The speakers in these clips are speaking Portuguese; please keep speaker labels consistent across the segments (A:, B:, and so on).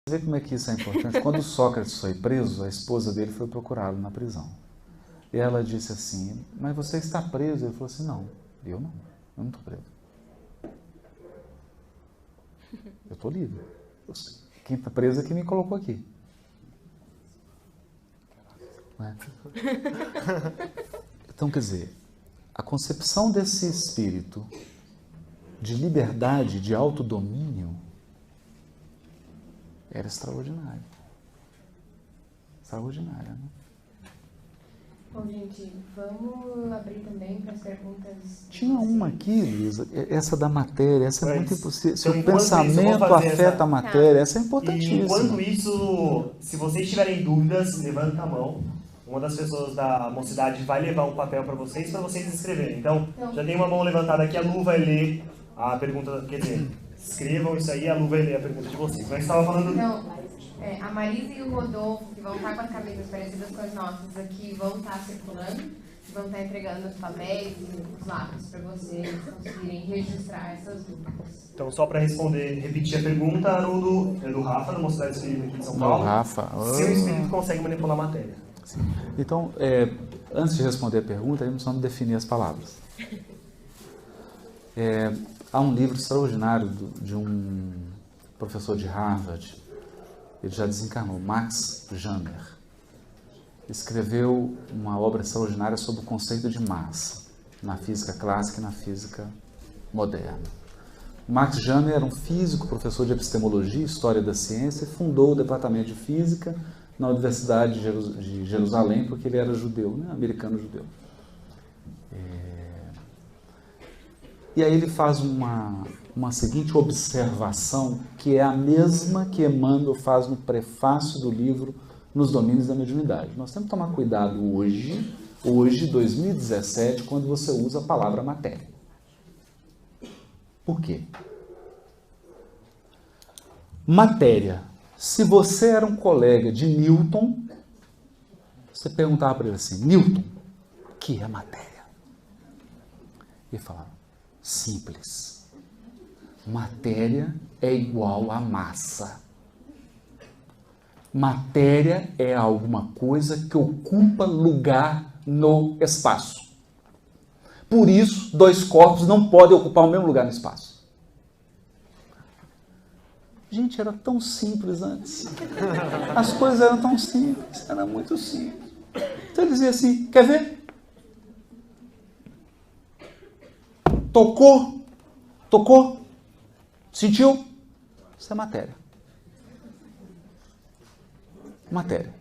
A: Dizer como é que isso é importante. Quando Sócrates foi preso, a esposa dele foi procurá-lo na prisão. E ela disse assim, mas você está preso? Ele falou assim, não, eu não estou preso. Eu estou livre. Quem está preso é quem me colocou aqui. Não é? Então, quer dizer, a concepção desse espírito de liberdade, de autodomínio, era extraordinária. Extraordinária, né?
B: Bom, gente, vamos abrir também para as perguntas.
A: Tinha uma aqui, Luísa, essa da matéria, essa é muito impossível. Se
C: Então,
A: o pensamento afeta a matéria, essa é
C: E
A: importantíssima.
C: enquanto isso, se vocês tiverem dúvidas, levanta a mão. Uma das pessoas da mocidade vai levar um papel para vocês escreverem. Então, já tem uma mão levantada aqui, a Lu vai ler a pergunta, quer dizer, escrevam isso aí, a Lu vai ler a pergunta de vocês. Mas estava falando...
B: Então, a Marisa e o Rodolfo, que vão estar com as camisas parecidas com as nossas aqui, vão estar circulando, vão estar entregando os papéis e os lápis para vocês conseguirem registrar essas dúvidas.
C: Então, só para responder, repetir a pergunta, Haroldo, é do Rafa, da Mocidade Espírita aqui de São Paulo.
A: Rafa.
C: Se o espírito consegue manipular a matéria.
A: Sim. Então, antes de responder a pergunta, nós precisamos definir as palavras. Há um livro extraordinário de um professor de Harvard, ele já desencarnou, Max Jammer. Escreveu uma obra extraordinária sobre o conceito de massa, na física clássica e na física moderna. Max Jammer era um físico, professor de epistemologia e história da ciência, e fundou o departamento de física na Universidade de Jerusalém, porque ele era judeu, né? Americano-judeu. E aí ele faz uma seguinte observação, que é a mesma que Emmanuel faz no prefácio do livro Nos Domínios da Mediunidade. Nós temos que tomar cuidado hoje, 2017, quando você usa a palavra matéria. Por quê? Matéria. Se você era um colega de Newton, você perguntava para ele assim, Newton, o que é matéria? Ele falava, simples. Matéria é igual a massa. Matéria é alguma coisa que ocupa lugar no espaço. Por isso, dois corpos não podem ocupar o mesmo lugar no espaço. Gente, era tão simples antes. As coisas eram tão simples, era muito simples. Então ele dizia assim, quer ver? Tocou? Tocou? Sentiu? Isso é matéria. Matéria.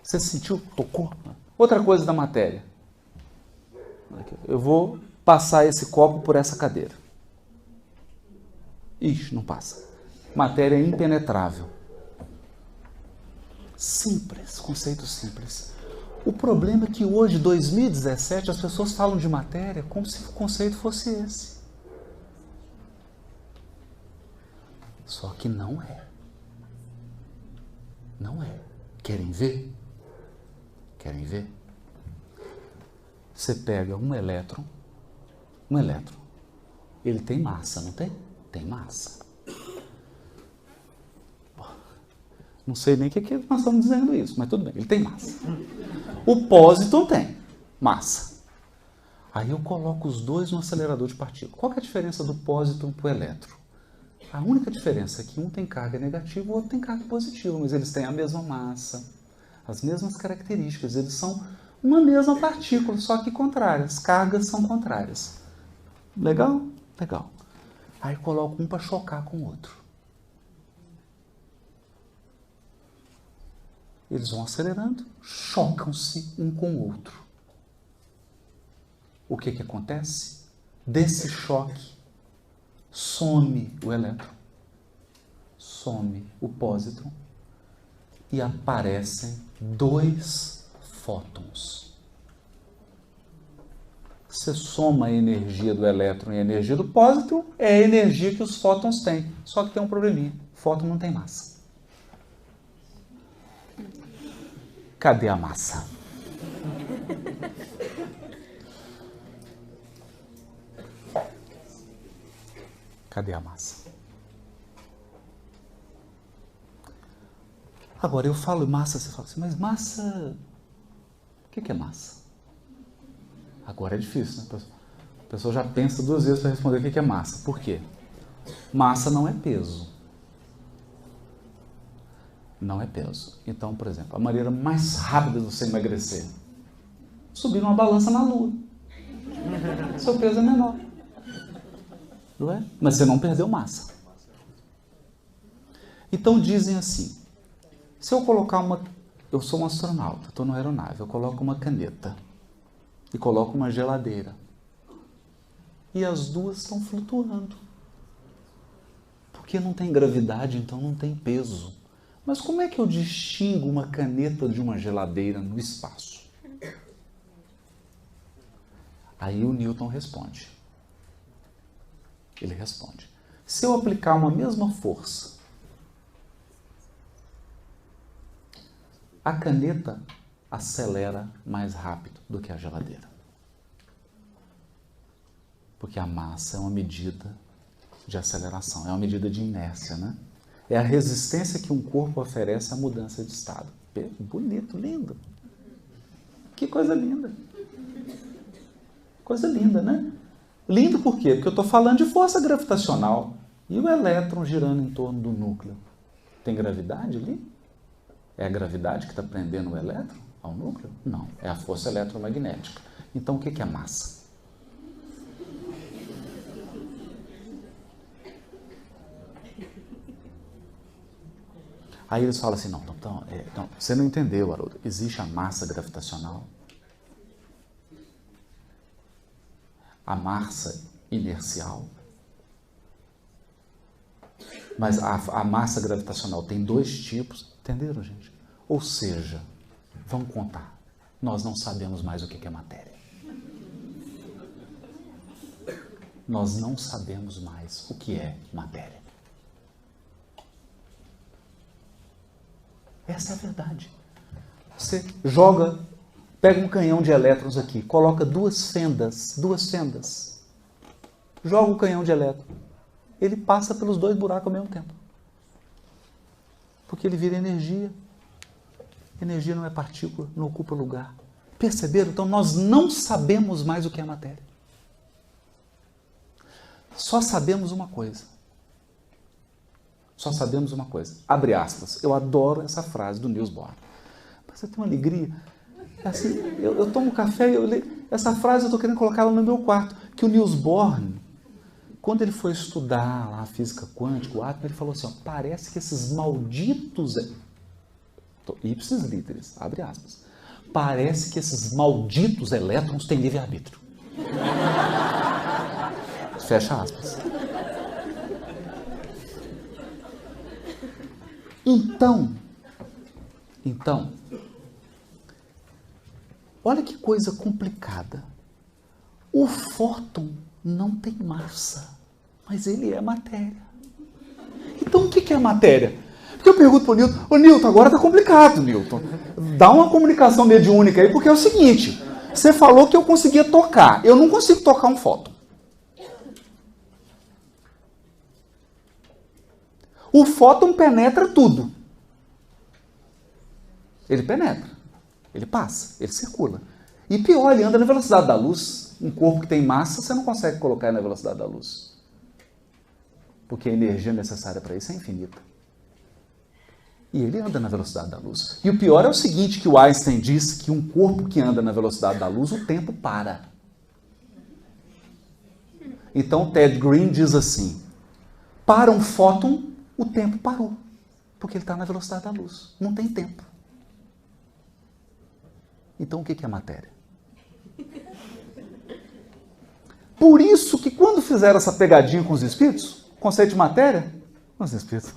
A: Você sentiu? Tocou? Outra coisa da matéria. Eu vou passar esse copo por essa cadeira. Ixi, não passa. Matéria é impenetrável. Simples, conceito simples. O problema é que hoje, 2017, as pessoas falam de matéria como se o conceito fosse esse. Só que não é. Não é. Querem ver? Querem ver? Você pega um elétron, ele tem massa, não tem? Tem massa. Não sei nem o que nós estamos dizendo isso, mas tudo bem, ele tem massa. O pósitron tem massa. Aí eu coloco os dois no acelerador de partículas. Qual que é a diferença do pósitron para o elétron? A única diferença é que um tem carga negativa e o outro tem carga positiva, mas eles têm a mesma massa, as mesmas características, eles são uma mesma partícula, só que contrárias, cargas são contrárias. Legal? Legal. Aí eu coloco um para chocar com o outro. Eles vão acelerando, chocam-se um com o outro. O que acontece? Desse choque, some o elétron, some o pósitron e aparecem dois fótons. Você soma a energia do elétron e a energia do pósitron, é a energia que os fótons têm. Só que tem um probleminha, o fóton não tem massa. Cadê a massa? Cadê a massa? Agora, eu falo massa, você fala assim, mas massa... O que é massa? Agora é difícil, né? A pessoa já pensa 2 vezes para responder o que é massa. Por quê? Massa não é peso. Não é peso. Então, por exemplo, a maneira mais rápida de você emagrecer, subir numa balança na lua. Seu peso é menor. Não é? Mas você não perdeu massa. Então dizem assim, se eu colocar uma... Eu sou um astronauta, estou numa aeronave, eu coloco uma caneta e coloco uma geladeira. E as duas estão flutuando. Porque não tem gravidade, então não tem peso. Mas como é que eu distingo uma caneta de uma geladeira no espaço? Aí o Newton responde. Ele responde. Se eu aplicar uma mesma força, a caneta acelera mais rápido do que a geladeira. Porque a massa é uma medida de aceleração, é uma medida de inércia, né? É a resistência que um corpo oferece à mudança de estado. Bonito, lindo. Que coisa linda. Coisa linda, né? Lindo por quê? Porque eu estou falando de força gravitacional. E o elétron girando em torno do núcleo. Tem gravidade ali? É a gravidade que está prendendo o elétron ao núcleo? Não, é a força eletromagnética. Então o que é massa? Aí eles falam assim, não, você não entendeu, Haroldo. Existe a massa gravitacional, a massa inercial, mas a massa gravitacional tem 2 tipos, entenderam, gente? Ou seja, vamos contar, nós não sabemos mais o que é matéria. Nós não sabemos mais o que é matéria. Essa é a verdade. Você pega um canhão de elétrons aqui, coloca 2 fendas, joga o canhão de elétron. Ele passa pelos 2 buracos ao mesmo tempo. Porque ele vira energia. Energia não é partícula, não ocupa lugar. Perceberam? Então nós não sabemos mais o que é matéria. Só sabemos uma coisa. Só sabemos uma coisa. Abre aspas. Eu adoro essa frase do Niels Bohr. Você tem uma alegria. É assim, eu tomo café e eu leio. Essa frase eu estou querendo colocar ela no meu quarto. Que o Niels Bohr, quando ele foi estudar lá a física quântica, o átomo, ele falou assim, ó, parece que esses malditos... Ipsis literis, abre aspas. Parece que esses malditos elétrons têm livre-arbítrio. Fecha aspas. Então, olha que coisa complicada. O fóton não tem massa, mas ele é matéria. Então o que é matéria? Porque eu pergunto para o Newton, ô Newton, agora está complicado, Newton. Dá uma comunicação mediúnica aí, porque é o seguinte, você falou que eu conseguia tocar, eu não consigo tocar um fóton. O fóton penetra tudo. Ele penetra, ele passa, ele circula. E pior, ele anda na velocidade da luz. Um corpo que tem massa, você não consegue colocar na velocidade da luz. Porque a energia necessária para isso é infinita. E ele anda na velocidade da luz. E o pior é o seguinte, que o Einstein disse que um corpo que anda na velocidade da luz, o tempo para. Então Ted Green diz assim, para um fóton, o tempo parou. Porque ele está na velocidade da luz. Não tem tempo. Então o que é matéria? Por isso que quando fizeram essa pegadinha com os espíritos, conceito de matéria, os espíritos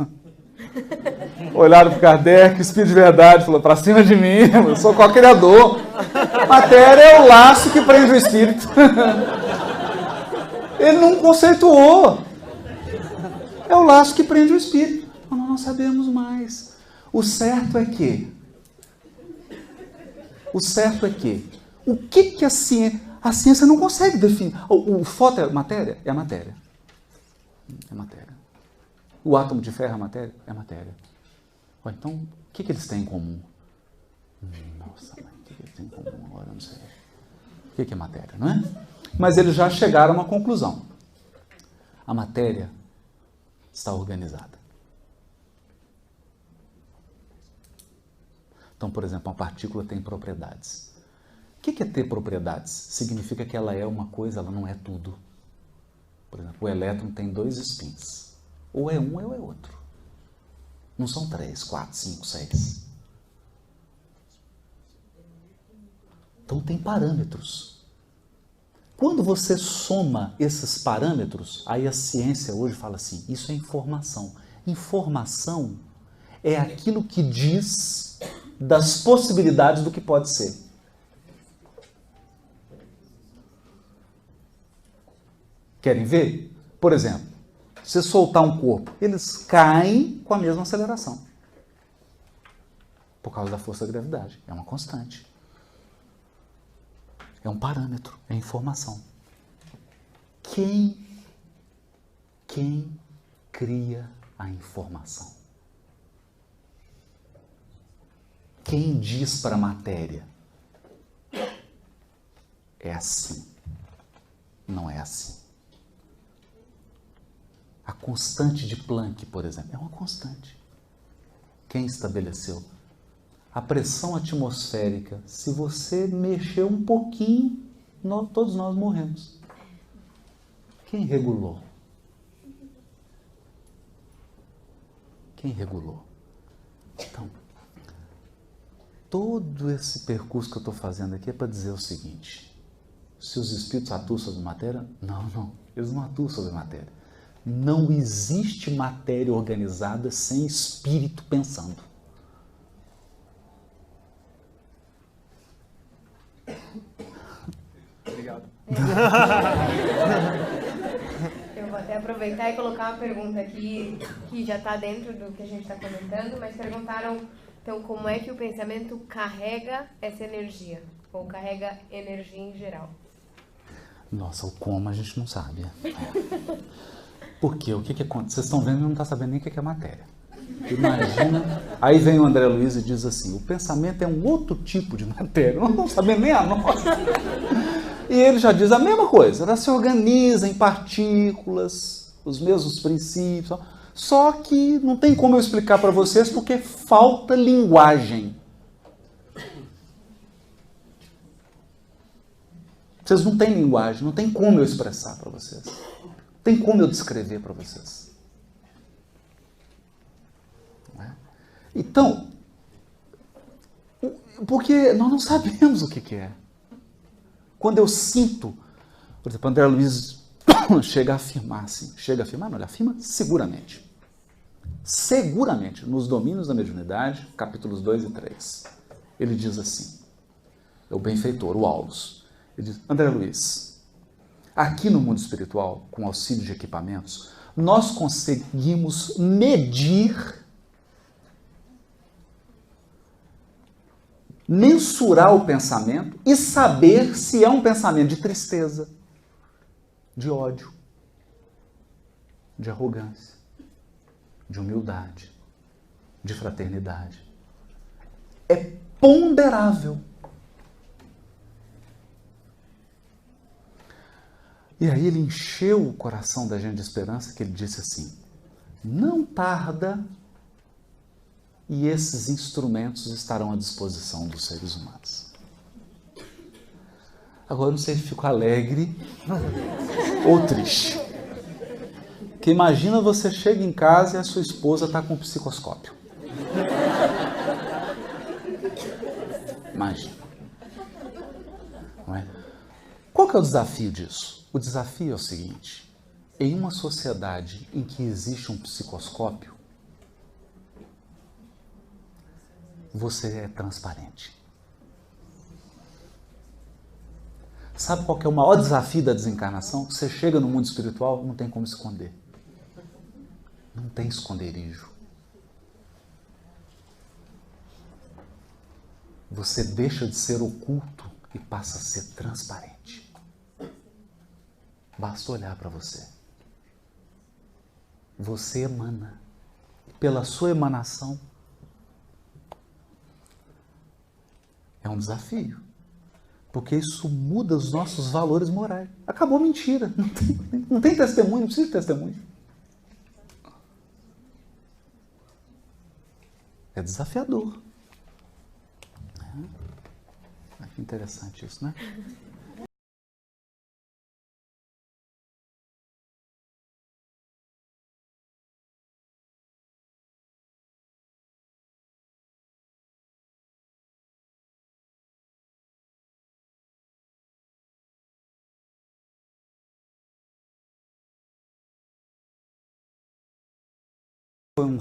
A: olharam para o Kardec, o espírito de verdade falou, para cima de mim, eu sou co-criador. Matéria é o laço que prende o espírito. Ele não conceituou. É o laço que prende o espírito. Mas nós não sabemos mais. O certo é que o que a ciência não consegue definir. O fóton é matéria? É matéria. É matéria. O átomo de ferro é matéria? É matéria. Ou então, o que eles têm em comum? Nossa, mãe, o que eles têm em comum agora? Eu não sei. O que é matéria, não é? Mas eles já chegaram a uma conclusão. A matéria está organizada. Então, por exemplo, uma partícula tem propriedades. O que é ter propriedades? Significa que ela é uma coisa, ela não é tudo. Por exemplo, o elétron tem 2 spins. Ou é um ou é outro. Não são 3, 4, 5, 6. Então tem parâmetros. Quando você soma esses parâmetros, aí a ciência hoje fala assim, isso é informação. Informação é aquilo que diz das possibilidades do que pode ser. Querem ver? Por exemplo, se você soltar um corpo, eles caem com a mesma aceleração. Por causa da força da gravidade. É uma constante. É um parâmetro, é informação. Quem cria a informação? Quem diz para a matéria? É assim. Não é assim. A constante de Planck, por exemplo, é uma constante. Quem estabeleceu? A pressão atmosférica, se você mexer um pouquinho, todos nós morremos. Quem regulou? Quem regulou? Então, todo esse percurso que eu estou fazendo aqui é para dizer o seguinte: se os espíritos atuam sobre matéria, não, eles não atuam sobre matéria. Não existe matéria organizada sem espírito pensando.
C: Obrigado.
B: Eu vou até aproveitar e colocar uma pergunta aqui que já está dentro do que a gente está comentando, mas perguntaram, então, como é que o pensamento carrega essa energia? Ou carrega energia em geral?
A: Nossa, o como a gente não sabe. Por quê? O que acontece? Vocês estão vendo e não estão sabendo nem o que é matéria. Imagina. Aí vem o André Luiz e diz assim: o pensamento é um outro tipo de matéria. Não estão sabendo nem a nossa. E ele já diz a mesma coisa. Ela se organiza em partículas, os mesmos princípios. Só que não tem como eu explicar para vocês porque falta linguagem. Vocês não têm linguagem, não tem como eu expressar para vocês. Não tem como eu descrever para vocês. Então, porque nós não sabemos o que é. Quando eu sinto, por exemplo, André Luiz chega a afirmar assim, não, ele afirma seguramente. Seguramente, nos domínios da mediunidade, capítulos 2 e 3, ele diz assim, é o benfeitor, o Aulus, ele diz: André Luiz, aqui no mundo espiritual, com auxílio de equipamentos, nós conseguimos medir, mensurar o pensamento e saber se é um pensamento de tristeza, de ódio, de arrogância, de humildade, de fraternidade. É ponderável. E aí ele encheu o coração da gente de esperança, que ele disse assim: não tarda e esses instrumentos estarão à disposição dos seres humanos. Agora eu não sei se fico alegre ou triste. Porque imagina você chega em casa e a sua esposa está com um psicoscópio. Imagina. Não é? Qual que é o desafio disso? O desafio é o seguinte: em uma sociedade em que existe um psicoscópio, você é transparente. Sabe qual que é o maior desafio da desencarnação? Você chega no mundo espiritual, não tem como esconder. Não tem esconderijo. Você deixa de ser oculto e passa a ser transparente. Basta olhar para você. Você emana. Pela sua emanação, É um desafio. Porque isso muda os nossos valores morais. Acabou a mentira. Não tem testemunho, não precisa de testemunho. É desafiador. Que interessante isso, né? Foi um